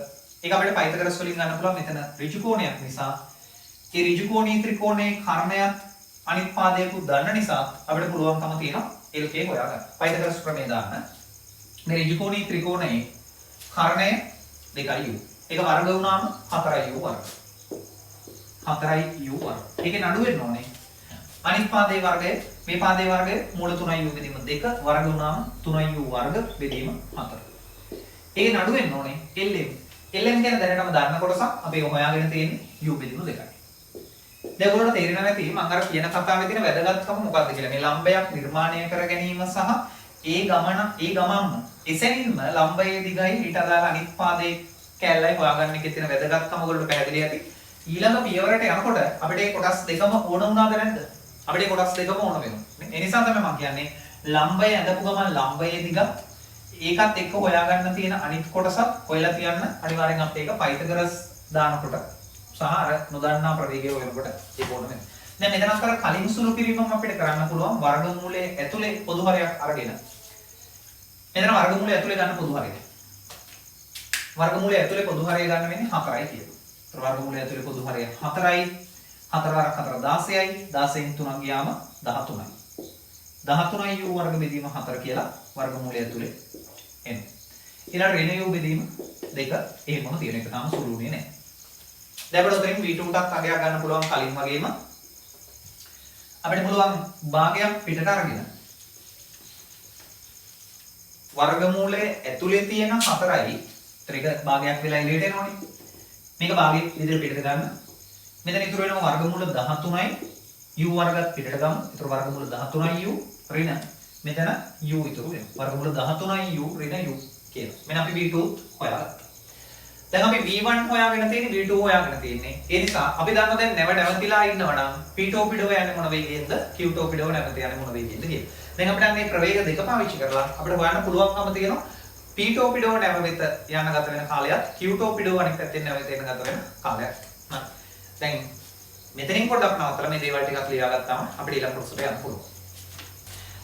ඒක අපිට පයිතගරස් වලින් ගන්න පුළුවන් මෙතන ඍජු කෝණයක් නිසා. ඒ ඍජු කෝණී ත්‍රිකෝණයේ කර්ණයත් අනිත් පාදයකුත් දන්න නිසා අපිට පුළුවන්කම තියෙනවා LK හොයාගන්න. පයිතගරස් ක්‍රමය දාන්න. මේ ඍජු කෝණී ත්‍රිකෝණයේ කර්ණය 2u. ඒක වර්ග වුණාම 4u වර්ග. 4u වර්ග. ඒකේ නඩු වෙන්න ඕනේ. අනිත් පාදයේ වර්ගය මේ පාදයේ වර්ගය මූල 3u බෙදීම 2 වර්ග වුණාම 3u වර්ග බෙදීම 4. ඒකේ නඩු වෙන්න ඕනේ LM. LM කියන දැනටම දන්න කොටසක් අපි හොයාගෙන තියෙන්නේ u බෙදීම 2යි. දැන් ඔයාලට තේරෙනවා ඇති මම අර කියන කතාවේ තියෙන වැදගත්කම මොකක්ද කියලා. මේ ලම්බයක් නිර්මාණය කර ගැනීම සහ ඒ ගමන්ම එසැනින්ම ලම්බයේ දිගයි ඊට අදාළ අනිත් පාදයේ කැලලයි හොයාගන්න එකේ තියෙන වැදගත්කම ඔයගොල්ලෝ පැහැදිලි ඇති. ඊළඟ පියවරට යනකොට අපිට මේ කොටස් දෙකම ඕන වුණාද නැද්ද? අපිට මේ කොටස් දෙකම ඕන වෙනවා. ඒ නිසා තමයි මම කියන්නේ ලම්බය ඇඳපු ගමන් ලම්බයේ දිග ඒකත් එක්ක හොයාගන්න තියෙන අනිත් කොටසත් හොයලා තියන්න අනිවාර්යෙන් අපිට ඒක පයිතගරස් දානකොට සහ අර නොදන්නා ප්‍රවේගය වෙනකොට ඒක ඕන වෙනවා. දැන් මෙතනත් අර කලින් සුළු කිරීමම අපිට කරන්න පුළුවන් වර්ගමූලයේ ඇතුලේ පොදු හරයක් අරගෙන. මෙතන වර්ගමූලයේ ඇතුලේ ගන්න පොදු හරය. වර්ගමූලයේ ඇතුලේ පොදු හරය ගන්න වෙන්නේ 4යි කියලා. ඒතර වර්ගමූලයේ ඇතුලේ පොදු හරය 4යි. 4 වරක් 4 16යි. 16න් 3ක් ගියාම 13යි. 13යි u වර්ග බෙදීම 4 කියලා වර්ගමූලයේ ඇතුලේ එනවා. ඊළඟ ඍණ u බෙදීම 2 එහෙමම තියෙන එක තාම සුළුුනේ නැහැ. දැන් අපිට උතරින් v2 ටත් අගයක් ගන්න පුළුවන් කලින් වගේම අපිට පුළුවන් භාගයක් පිටට අරගෙන වර්ගමූලයේ ඇතුලේ තියෙන 4යි ත්‍රික භාගයක් වෙලා එළියට එනවනේ. මේක භාගයක් විදිහට පිටට ගන්න. මෙතන ඉතුරු වෙනවා වර්ගමූල 13යි u වර්ගත් පිටට ගමු. ඒතර වර්ගමූල 13යි u ඍණ මෙතන u ඉතුරු වෙනවා. වර්ගමූල 13යි u ඍණ u කියලා. මෙන්න අපි v2 හොයාගත්තා. දැන් අපි v1 හොයාගෙන තියෙන්නේ v2 හොයාගෙන තියෙන්නේ. ඒ නිසා අපි දන්නවා දැන් නැව නැවතිලා ඉන්නවා නම් p-torpedo යන්නේ මොන වේගයෙන්ද q-torpedo නැවත යන්නේ මොන වේගයෙන්ද කියලා. දැන් අපිට මේ ප්‍රවේග දෙක පාවිච්චි කරලා අපිට හොයන්න පුළුවන්කම තියෙනවා p-torpedo නැව වෙත යන ගත වෙන කාලයත් q-torpedo අනිත් පැත්තෙන් නැවත එන ගත වෙන කාලයත්. හරි. දැන් මෙතනින් පොඩ්ඩක් නවත්තලා මේ දේවල් ටිකක් ලියා ගත්තාම අපිට ඊළඟ කොටසට යන්න පුළුවන්.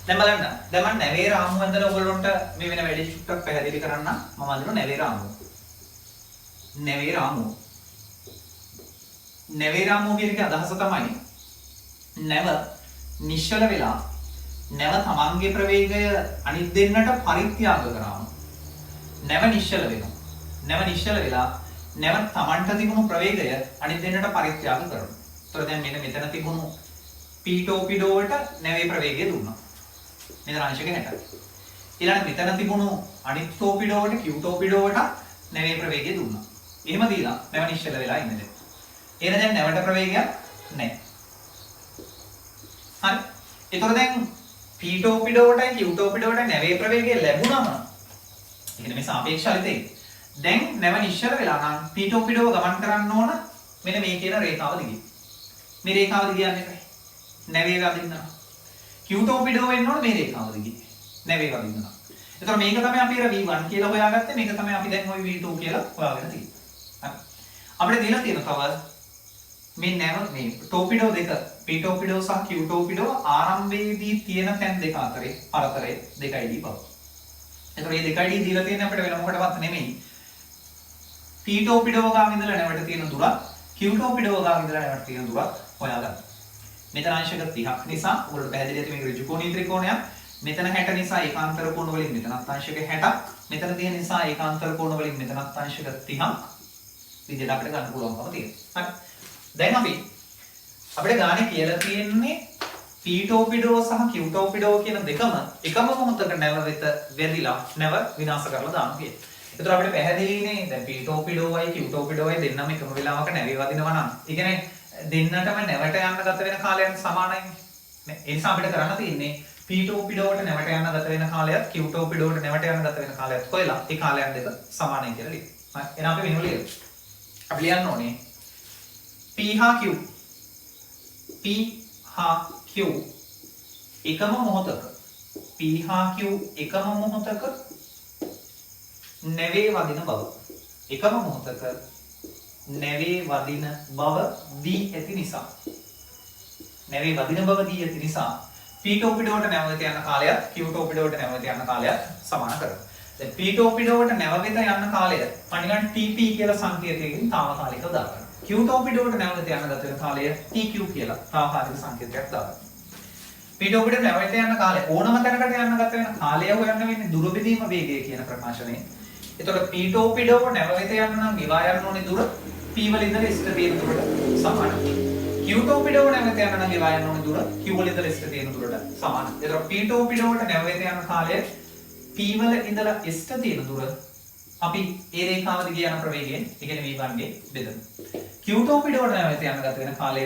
දැන් බලන්න. දැන් මම නැවේ රාමුව ඇඳලා ඔයගොල්ලන්ට මේ වෙන වැඩි චුට්ටක් පැහැදිලි කරන්න මම අඳින නැවේ රාමුව. නැවේ රාමුව. නැවේ රාමුව කියන එකේ අදහස තමයි නැව නිශ්චල වෙලා නැව තමන්ගේ ප්‍රවේගය අනිත් දෙන්නට පරිත්‍යාග කරාම නැව නිශ්චල වෙනවා. නැව නිශ්චල වෙලා නැව තමන්ට තිබුණු ප්‍රවේගය අනිත් දෙන්නට පරිත්‍යාග කරනවා. ඒතර දැන් මෙන්න මෙතන තිබුණු p-torpedo වලට නැවේ ප්‍රවේගය දුන්නා. මෙතන අංශක 60. ඊළඟ මෙතන තිබුණු අනිත් torpedo වලට q-torpedo වලට නැවේ ප්‍රවේගය දුන්නා. එහෙම දීලා නැව නිශ්චල වෙලා ඉන්නේ දැන්. එහෙනම් දැන් නැවට ප්‍රවේගයක් නැහැ. හරි. ඒතර දැන් p-torpedo වලටයි q-torpedo වලටයි නැවේ ප්‍රවේගය ලැබුණාම කියන්නේ මේ සාපේක්ෂාලිතේ දැන් නැව නිශ්චල වෙලා නම් p-torpedo ගමන් කරන්න ඕන මෙන්න මේ කියන රේඛාව දිගේ. මේ රේඛාව දිගේ යන්නේ නැහැ. නැවේ වදින්නවා. q-torpedo වෙන්න ඕන මේ රේඛාව දිගේ. නැවේ වදින්නවා. ඒතර මේක තමයි අපි අර v1 කියලා හොයාගත්තේ. මේක තමයි අපි දැන් ওই v2 කියලා හොයාගෙන තියෙන්නේ. අපිට දීලා තියෙන තව මේ නැව මේ torpedo දෙක p-torpedo සහ q-torpedo ආරම්භයේදී තියෙන තැන් දෙක අතරේ පරතරය 2id බව. එතකොට මේ 2id දීලා තියෙන අපිට වෙන මොකටවත් නෙමෙයි. p-torpedo ගාව ඉඳලා නැවට තියෙන දුරත් q-torpedo ගාව ඉඳලා නැවට තියෙන දුරත් හොයාගන්න. මෙතන අංශක 30ක් නිසා ඔයගොල්ලෝ පැහැදිලි ඇති මේක ඍජුකෝණී ත්‍රිකෝණයක්. මෙතන 60 නිසා ඒකාන්තර කෝණ වලින් මෙතනත් අංශක 60ක්. මෙතන තියෙන නිසා ඒකාන්තර කෝණ වලින් මෙතනත් අංශක 30ක්. විදිහට අපිට ගන්න පුළුවන්කම තියෙනවා. හරි. දැන් අපිට ගානේ කියලා තියෙන්නේ p-torpedo සහ q-torpedo කියන දෙකම එකම මොහොතක නැව වෙත වැදිලා නැව විනාශ කරලා දානවා කියන්නේ. ඒතර අපිට පැහැදිලිනේ දැන් p-torpedoයි q-torpedoයි දෙන්නම එකම වෙලාවක නැවේ වදිනවා නම් ඒ කියන්නේ දෙන්නටම නැවට යන්න ගත වෙන කාලයන් සමානයි. ඒ නිසා අපිට කරන්න තියෙන්නේ p-torpedo වලට නැවට යන්න ගත වෙන කාලයත් q-torpedo වලට නැවට යන්න ගත වෙන කාලයත් හොයලා ඒ කාලයන් දෙක සමානයි කියලා ලියන්න. හරි. එහෙනම් අපි මෙහෙම ලියමු. අපි ලියන්න ඕනේ p හා q එකම මොහොතක p හා q එකම මොහොතක නැවේ වදින බව එකම මොහොතක නැවේ වදින බව දී ඇති නිසා නැවේ වදින බව දී ඇති නිසා p-torpedo වලට නැවත යන කාලයත් q-torpedo වලට නැවත යන කාලයත් සමාන කරනවා. දැන් p-torpedo වලට නැවත යන කාලය මනිකන් tp කියලා සංකේතයකින් తాවකාලිකව දාගන්න. q-torpedo වලට නැවත යන ගත වෙන කාලය tq කියලා తాවකාලික සංකේතයක් දාගන්න. p-torpedo නැවත යන කාලය ඕනම තැනකට යන ගත වෙන කාලය හොයන්න වෙන්නේ දුර බෙදීම වේගය කියන ප්‍රකාශනයේ. එතකොට p-torpedo නැවත යන්න නම් ගෙවා යන්න ඕනේ දුර p වල ඉඳලා s තියෙන දුරට සමානයි. q-torpedo නැවත යන්න නම් ගෙවා යන්න ඕනේ දුර q වල ඉඳලා s තියෙන දුරට සමානයි. එතකොට p-torpedo නැවත යන කාලය p වල ඉඳලා s තියෙන දුර අපි ඒ රේඛාව දිගේ යන ප්‍රවේගයෙන් ඒ කියන්නේ v1 ගේ බෙදමු. q-torpedo නැවත යන ගත වෙන කාලය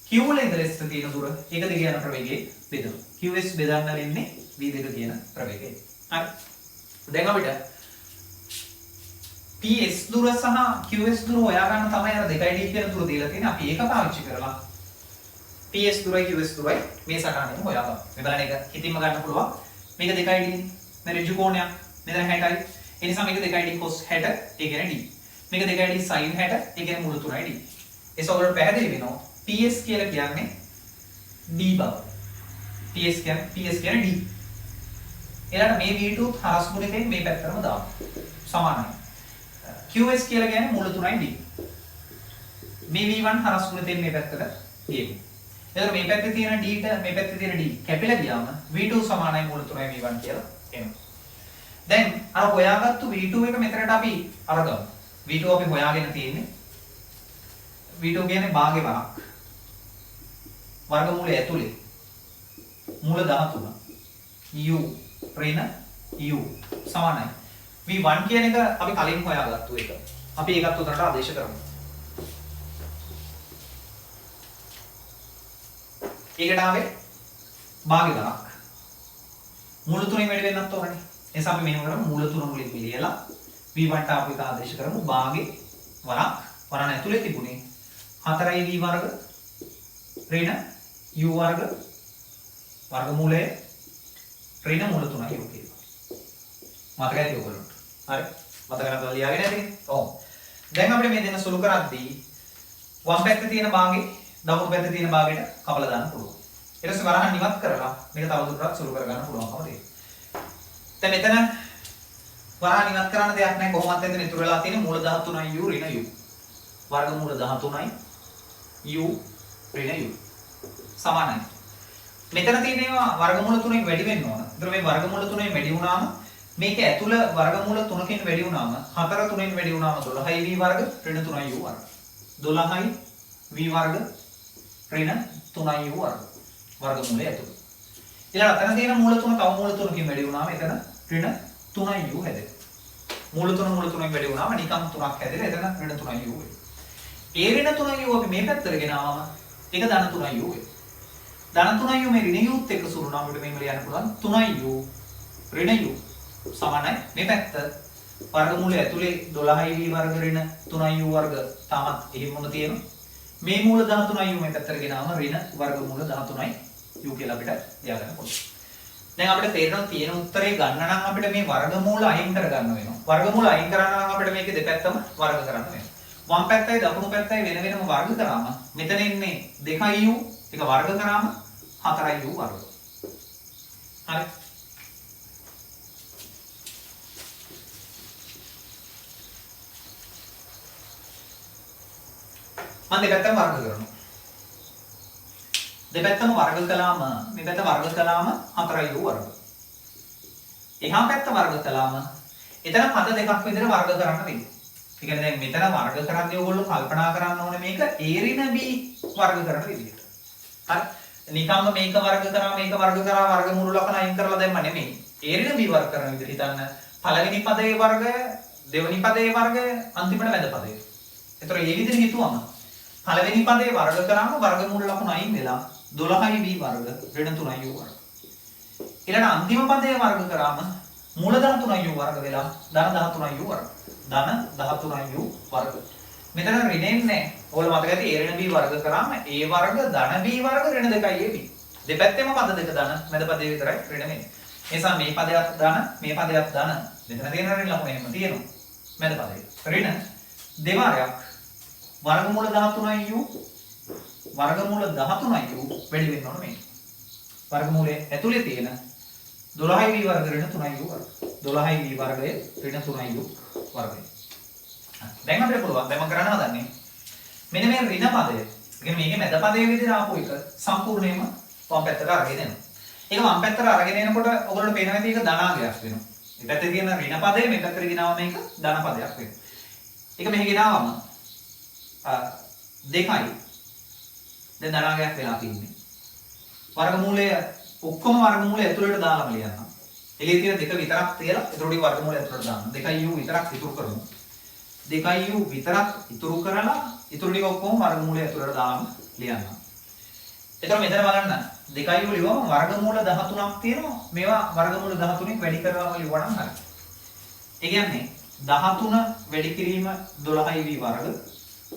q වල ඉඳලා s තියෙන දුර ඒක දිගේ යන ප්‍රවේගයෙන් බෙදමු. qs බෙදන්න වෙන්නේ v2 කියන ප්‍රවේගය. හරි. දැන් අපිට ps දුර සහ qs දුර හොයාගන්න තමයි අර 2d කියන දුර දීලා තියෙන්නේ. අපි ඒක පාවිච්චි කරලා ps දුරයි qs දුරයි මේ සටහනෙන් හොයාගන්න. මේ බලන්න එක හිතින්ම ගන්න පුළුවන්. මේක 2d නේ. මේ ඍජු කෝණයක්. මෙතන 60යි. ඒ නිසා මේක 2d cos 60 ඒ කියන්නේ d. මේක 2d sin 60 ඒ කියන්නේ මුළු 3යි d. ඒක ඔයගොල්ලෝ පැහැදිලි වෙනවා. ps කියලා කියන්නේ d බව. ps කියන්නේ d. ඊළඟ මේ v2 හරස් ගුණිතෙන් මේ පැත්තටම දාමු. සමානයි. qs කියලා කියන්නේ මුළු 3යි d. මේ v1 හරස් ගුණිතෙන් මේ පැත්තට ගියමු. එතකොට මේ පැත්තේ තියෙන d ට මේ පැත්තේ තියෙන d කැපිලා ගියාම v2 සමානයි මුළු 3යි v1 කියලා එනවා. දැන් අර හොයාගත්තු v2 එක මෙතනට අපි අරගමු. v2 අපි හොයාගෙන තියෙන්නේ v2 කියන්නේ භාගේ වරක්. වර්ගමූලය ඇතුලේ මූල 13 u ඍණ u සමානයි. v1 කියන එක අපි කලින් හොයාගත්තු එක. අපි ඒකත් උඩට ආදේශ කරමු. ඒකට ආවේ භාගේ වරක්. මූල 3න් වැඩි වෙන්නත් ඕනනේ. ඒ නිසා අපි මෙහෙම කරමු මූල 3 මුලින් පිළියලා v1 ට අපි ආදේශ කරමු භාගේ වරක්. වරණ ඇතුලේ තිබුණේ 4යි v වර්ග ඍණ u වර්ග වර්ගමූලය ඍණ මූල 3යි u කියලා. මතකයි ඔයගොල්ලන්ට. හරි. මතක නැත්නම් ලියාගෙන ඇති. ඔව්. දැන් අපිට මේ දෙන සුළු කරද්දී වම් පැත්තේ තියෙන භාගේ දකුණු පැත්තේ තියෙන භාගයට කපලා දාන්න පුළුවන්. ඊට පස්සේ වරහන් ඉවත් කරලා මේක තවදුරටත් සුළු කරගන්න පුළුවන්කම තියෙනවා. දැන් මෙතන වරහන් ඉවත් කරන්න දෙයක් නැහැ. කොහොමද එතන ඉතුරු වෙලා තියෙන්නේ මූල 13යි u ඍණ u. වර්ගමූල 13යි u ඍණ u සමානයි. මෙතන තියෙනවා වර්ගමූල 3න් වැඩි වෙන්න ඕන. ඒතර මේ වර්ගමූල 3න් වැඩි වුණාම මේක ඇතුළ වර්ගමූල 3කින් වැඩි වුණාම 4 3න් වැඩි වුණාම 12යි v වර්ග ඍණ 3යි u වර්ග. 12යි v වර්ග ඍණ 3යි u වර්ග. වර්ගමූලය ඇතුළ. ඊළඟ අතන තියෙන මූල 3 තව මූල 3කින් වැඩි වුණාම එතන ඍණ 3යි u හැදෙනවා. මූල 3න් වැඩි වුණාම නිකම් 3ක් හැදෙලා එතන ඍණ 3යි u වෙනවා. ඒ ඍණ 3යි u අපි මේ පැත්තට ගෙනාවම ඒක ධන 3යි u වෙනවා. ධන 3යි u මේ ඍණ uත් එක්ක සුළු නම් අපිට මේක ලියන්න පුළුවන් 3යි u ඍණ u සමානයි මේ පැත්ත වර්ගමූලය ඇතුලේ 12යි v වර්ග ඍණ 3යි u වර්ග තාමත් එහෙමම තියෙනවා. මේ මූල 13යි u මේ පැත්තට ගෙනාවම ඍණ වර්ගමූල 13යි u කියලා අපිට ලියා ගන්න පුළුවන්. දැන් අපිට තේරෙනවා තියෙන උත්තරේ ගන්න නම් අපිට මේ වර්ගමූල අයින් කර ගන්න වෙනවා. වර්ගමූල අයින් කරන්න නම් අපිට මේකේ දෙපැත්තම වර්ග කරන්න වෙනවා. වම් පැත්තයි දකුණු පැත්තයි වෙන වෙනම වර්ග කරාම මෙතන ඉන්නේ 2u එක වර්ග කරාම 4u වර්ග. හරි. මම දෙපැත්තම වර්ග කරනවා. දෙපැත්තම වර්ග කළාම මේ පැත්ත වර්ග කළාම 4u වර්ග. එහා පැත්ත වර්ග කළාම එතන පද දෙකක් විතර වර්ග කරන්න වෙනවා. ඒ කියන්නේ දැන් මෙතන වර්ග කරන්නේ ඔයගොල්ලෝ කල්පනා කරන්න ඕනේ මේක a ඍණ b වර්ග කරන විදිහට. හරි. නිකම්ම මේක වර්ග කරා වර්ගමූල ලකුණ අයින් කරලා දැම්ම නෙමෙයි. a ඍණ b වර්ග කරන විදිහට හිතන්න. පළවෙනි පදයේ වර්ගය, දෙවෙනි පදයේ වර්ගය, අන්තිමට මැද පදය. ඒතර මේ විදිහට හිතුවම පළවෙනි පදේ වර්ග කරාම වර්ගමූල ලකුණ අයින් වෙලා 12යි v වර්ග ඍණ 3යි u වර්ග. ඊළඟ අන්තිම පදේ වර්ග කරාම මූල 13යි u වර්ග වෙලා ධන 13යි u වර්ග. ධන 13යි u වර්ග. මෙතන ඍණෙන්නේ නැහැ. ඔයාලා මතක ඇති a ඍණ b වර්ග කරාම a වර්ග ධන b වර්ග ඍණ 2යි ab. දෙපැත්තෙම පද දෙක ධන මැද පදේ විතරයි ඍණ වෙන්නේ. ඒ නිසා මේ පදයක් ධන මේ පදයක් ධන මෙතන තියෙන ඍණ ලකුණ එහෙම තියෙනවා. මැද පදේ. ඍණ දෙවාරයක් වර්ගමූල 13යි u වර්ගමූල 13යි u වැඩි වෙන්න ඕන මේක. වර්ගමූලයේ ඇතුලේ තියෙන 12යි v වර්ග ඍණ 3යි u වර්ග. 12යි v වර්ගය ඍණ 3යි u වර්ගය. දැන් අපිට පුළුවන් දැන් මම කරන්න හදන්නේ මෙන්න මේ ඍණ පදය. ඒ කියන්නේ මේකේ මැද පදයේ විදිහට ආපු එක සම්පූර්ණයෙන්ම වම් පැත්තට අරගෙන එනවා. ඒක වම් පැත්තට අරගෙන එනකොට ඔයගොල්ලෝ පේනවා මේක ධනාගයක් වෙනවා. මේ පැත්තේ තියෙන ඍණ පදය මේ පැත්තට ගෙනාවම මේක ධන පදයක් වෙනවා. ඒක මෙහි ගෙනාවම 2යි දැන් ධනාගයක් වෙලා තියෙන්නේ. වර්ගමූලය ඔක්කොම වර්ගමූලය ඇතුළට දාලාම ලියන්න. එළියේ තියෙන 2 විතරක් තියලා ඒතරෝඩි වර්ගමූලය ඇතුළට දාන්න. 2u විතරක් ඉතුරු කරමු. 2u විතරක් ඉතුරු කරලා ඉතුරු ටික ඔක්කොම වර්ගමූලය ඇතුළට දාලාම ලියන්න. එතකොට මෙතන බලන්න 2යි ලියවම වර්ගමූල 13ක් තියෙනවා. මේවා වර්ගමූල 13න් වැඩි කරලා ලියවනම් හරියි. ඒ කියන්නේ 13 වැඩි කිරීම 12i වර්ග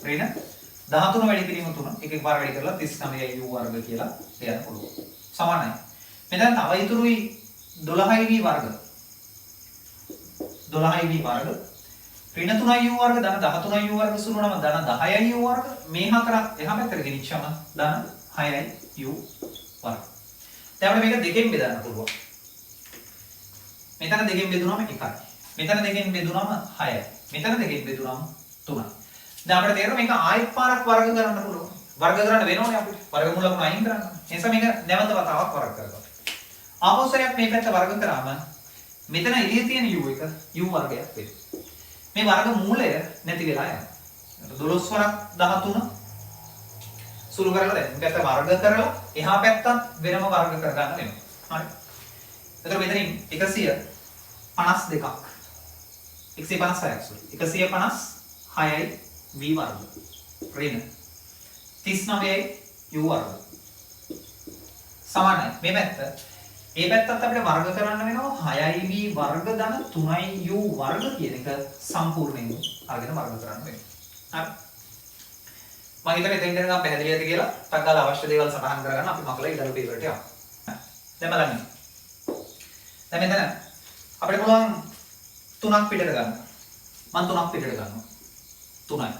ඍණ 13 වැඩි කිරීම 3 එකපාර වැඩි කරලා 39i වර්ග කියලා ලියන්න පුළුවන්. සමානයි. මෙතන තව ඉතුරුයි 12i වර්ග. 12i වර්ග ඍණ 3i වර්ග ධන 13i වර්ග සුළු නම් ධන 10i වර්ග මේ හතරක් එහා පැත්තට ගෙනිච්චම ධන 6i වර්ග. දැන් අපිට මේක දෙකෙන් බෙදන්න පුළුවන්. මෙතන දෙකෙන් බෙදුනම 1යි. මෙතන දෙකෙන් බෙදුනම 6යි. මෙතන දෙකෙන් බෙදුනම 3යි. දැන් අපිට තේරෙනවා මේක ආයෙත් පාරක් වර්ග කරන්න පුළුවන්. වර්ග කරන්න වෙනෝනේ අපිට. වර්ගමූලක අයින් කරන්න. ඒ නිසා මේක නැවත වතාවක් වර්ග කරගන්න. ආපස්සරයක් මේ පැත්ත වර්ග කරාම මෙතන එළියේ තියෙන u එක u වර්ගයක් වෙනවා. මේ වර්ගමූලය නැති වෙලා යනවා. 12 වරක් 13 සුළු කරලා දැන් මේකට වර්ග කරලා එහා පැත්තත් වෙනම වර්ග කරගන්න වෙනවා. හරි. එතකොට මෙතනින් 152ක් 156ක් සෝරි 156යි v වර්ග ඍණ 39යි u වර්ග සමානයි. මේ පැත්ත ඒ පැත්තත් අපිට වර්ග කරන්න වෙනවා 6i v වර්ග ධන 3i u වර්ග කියන එක සම්පූර්ණයෙන් අරගෙන වර්ග කරන්න වෙනවා. හරි. මම හිතන්නේ එතෙන් දැනගන්න පැහැදිලි ඇති කියලා ටක් ගාලා අවශ්‍ය දේවල් සටහන් කරගන්න අපි මකලා ඊළඟ පේපරට යමු. දැන් බලන්න. දැන් මෙතන අපිට පුළුවන් 3ක් පිටට ගන්න. මම 3ක් පිටට ගන්නවා. 3යි.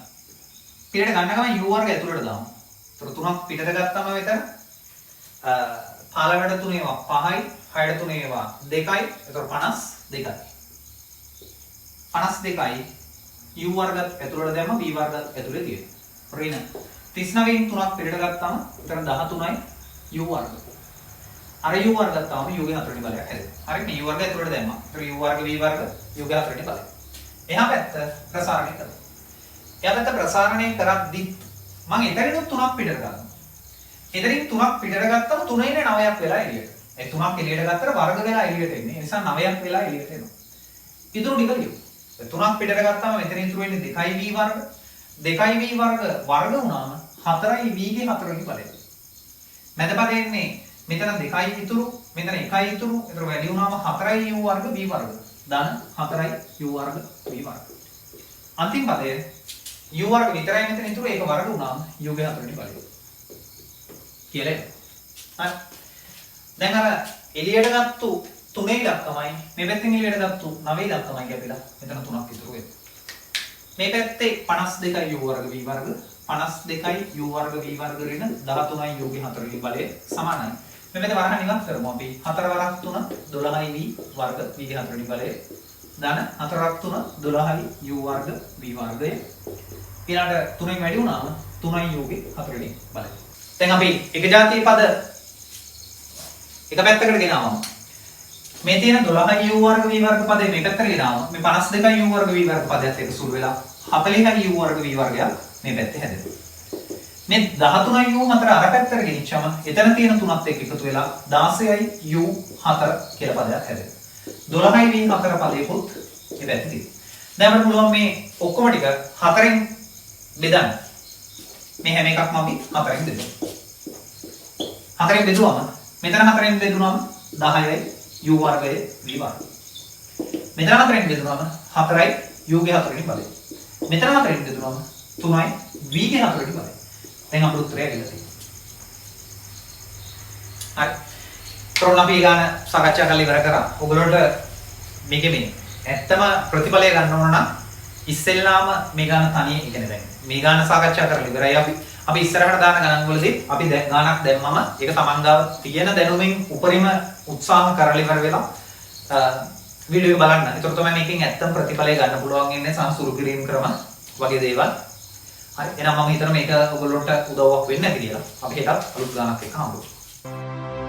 පිටට ගන්න ගමන් u වර්ග ඇතුළට දාමු. ඒතර 3ක් පිටට ගත්තම මෙතන පාලකට 3 ඒවා 5යි 6ට 3 ඒවා 2යි. ඒතර 52යි. 52යි u වර්ගත් ඇතුළට දැම්ම v වර්ගත් ඇතුළේ තියෙනවා. ඍණ 39න් 3ක් පිටට ගත්තාම එතන 13යි u වර්ග. අර u වර්ග ගත්තාම u ගේ 4 වෙනි බලයක් හැදෙනවා. හරි මේ u වර්ග ඇතුළට දැම්මා. ඒතර u වර්ග v වර්ග u ගේ 4 වෙනි බලය. එහා පැත්ත ප්‍රසාරණය කරනවා. එහා පැත්ත ප්‍රසාරණය කරද්දි මම එතනින් 3ක් පිටට ගන්නවා. එතනින් 3ක් පිටට ගත්තම 3 ඉන්නේ 9ක් වෙලා එළියට. ඒ 3ක් එළියට ගත්තට වර්ග වෙලා එළියට එන්නේ. ඒ නිසා 9ක් වෙලා එළියට එනවා. ඉතුරු ටික ලියමු. 3ක් පිටට ගත්තාම මෙතන ඉතුරු වෙන්නේ 2i v වර්ග 2i v වර්ග වර්ග වුණාම 4i v ගේ 4 වෙනි බලය. මැද පදේ එන්නේ මෙතන 2i ඉතුරු මෙතන 1i ඉතුරු. ඒතර වැඩි වුණාම 4i u වර්ග v වර්ග. ධන 4i u වර්ග v වර්ග. අන්තිම පදයේ u වර්ග විතරයි මෙතන ඉතුරු ඒක වර්ග වුණාම u ගේ 4 වෙනි බලය. කියලා. හරි. දැන් අර එළියට ගත්තු 3 ඉලක්කමයි මේ පැත්තෙන් එළියට ගත්තු 9 ඉලක්කමයි කියලා මෙතන 3ක් ඉතුරු වෙනවා. මේ පැත්තේ 52යි u වර්ග v වර්ග 52යි u වර්ග v වර්ග ඍණ 13යි u ගේ 4 වෙනි බලය සමානයි. මේ පැත්තේ වරහන් ඉවත් කරමු අපි 4 වරක් 3 12යි v වර්ග v ගේ 4 වෙනි බලය ධන 4ක් 3 12යි u වර්ග v වර්ගය ඊළඟට 3න් වැඩි වුණාම 3යි u ගේ 4 වෙනි බලය. දැන් අපි එක ජාතියේ පද එක පැත්තකට ගෙනාවම මේ තියෙන 12i u වර්ග v වර්ග පදේ මේ පැත්තට ගෙනාවම මේ 52i u වර්ග v වර්ග පදයට එක සුළු වෙලා 40i u වර්ග v වර්ගයක් මේ පැත්තේ හැදෙනවා. මේ 13i u 4 අර පැත්තට ගෙනිච්චම එතන තියෙන 3ත් එක්ක එකතු වෙලා 16i u 4 කියලා පදයක් හැදෙනවා. 12i v 4 පදේකුත් මේ පැත්තේ තියෙනවා. දැන් අපිට පුළුවන් මේ ඔක්කොම ටික 4ෙන් බෙදන්න. මේ හැම එකක්ම අපි 4ෙන් බෙදමු. 4ෙන් බෙදුවම මෙතන 4ෙන් බෙදුනම 10යි u වර්ගයේ v වර්ග. මෙතන 4ෙන් බෙදුනම 4යි u ගේ 4 වෙනි බලය. මෙතන 4ෙන් බෙදුනම 3යි v ගේ 4 වෙනි බලය. දැන් අපේ උත්තරය ඇවිල්ලා තියෙනවා. හරි. තොරණ අපි ගාන සාකච්ඡා කරලා ඉවර කරා. ඔයගොල්ලන්ට මේකේ මේ ඇත්තම ප්‍රතිඵලය ගන්න ඕන නම් ඉස්සෙල්ලාම මේ ගාන තනියෙන් ඉගෙන ගන්න. මේ ගාන සාකච්ඡා කරලා ඉවරයි අපි ඉස්සරහට දාන ගණන් වලදී අපි ගානක් දැම්මම ඒක තමන් ගාව තියෙන දැනුමින් උපරිම උත්සාහ කරලා ඉවර වෙලා වීඩියෝ එක බලන්න. ඒතකොට තමයි මේකෙන් ඇත්තම ප්‍රතිඵලය ගන්න පුළුවන් ඉන්නේ සංසුරු කිරීම ක්‍රම වගේ දේවල්. හරි. එහෙනම් මම හිතනවා මේක ඔයගොල්ලන්ට උදව්වක් වෙන්න ඇති කියලා. අපි හෙටත් අලුත් ගානක් එක්ක හම්බෙමු.